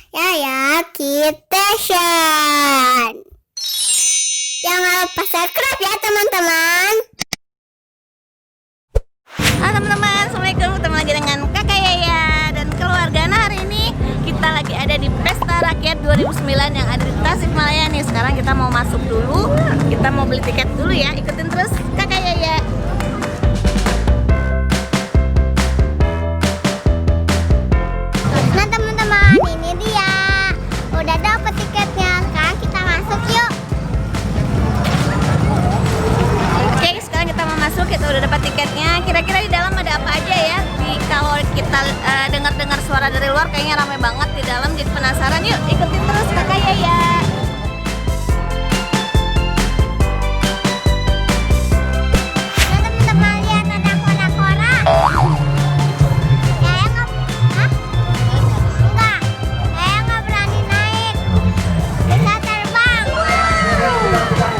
Yaya Kitchen. Jangan lupa subscribe ya teman-teman. Halo teman-teman, assalamualaikum. Ketemu lagi dengan kakak Yaya dan keluarga. Nah, hari ini kita lagi ada di Pesta Rakyat 2009 yang ada di Tasikmalaya nih. Sekarang kita mau masuk dulu. Kita mau beli tiket dulu ya. Ikutin terus kakak Yaya. Nah teman-teman, ini dia. Udah dapet tiketnya. Sekarang kita masuk yuk. Oke, sekarang kita mau masuk. Kita udah dapat tiketnya. Kira-kira di dalam ada apa aja ya? Kalau kita dengar-dengar suara dari luar kayaknya ramai banget di dalam. Jadi penasaran yuk. Ikutin terus kakak Yaya. Nah teman-teman, lihat ada kora-kora. Yaya nggak, hah? Enggak. Yaya nggak berani naik. Bisa terbang. Nah teman-teman,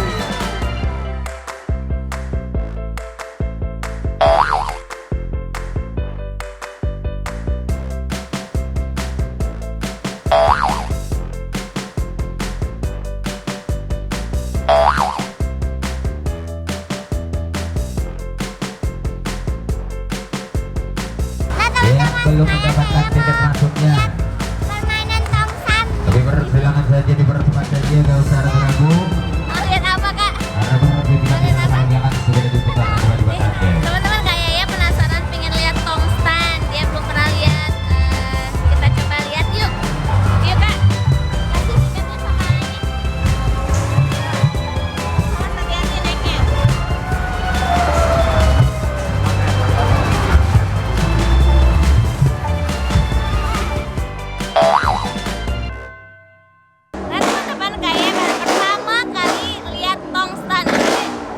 Belum saya mendapatkan tiket masuknya. lihat permainan tongsan. Tapi silakan saja dipercepat saja, gak usah ragu-ragu. Mau lihat apa kak? Karena pembimbingan jangan sudah dibuka semua di Nih, teman-teman kayak Yaya penasaran pengen lihat tongstan. Dia belum pernah lihat. Kita coba lihat yuk. Yuk kak. Kasih tiketnya sama ini. Awas hati-hati naiknya. Nah teman-teman kayak baru pertama kali lihat tongstan.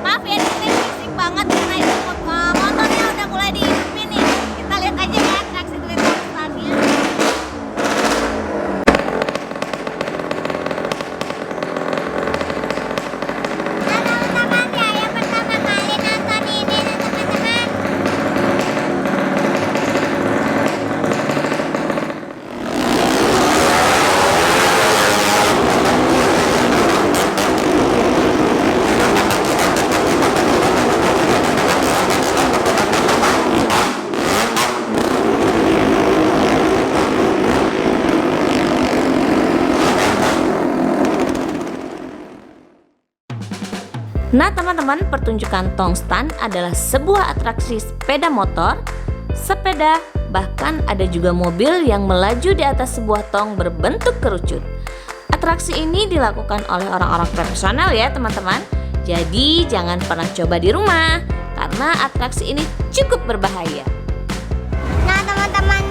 Maaf ya di sini berisik banget karena itu motornya udah mulai dihidupin nih. Kita lihat aja ya atraksi dari tongstannya. Nah teman-teman, Yaya pertama kali nonton ini nih teman-teman. Nah teman-teman, pertunjukan tongstan adalah sebuah atraksi sepeda motor, sepeda, bahkan ada juga mobil yang melaju di atas sebuah tong berbentuk kerucut. Atraksi ini dilakukan oleh orang-orang profesional ya teman-teman. Jadi jangan pernah coba di rumah karena atraksi ini cukup berbahaya. Nah teman-teman,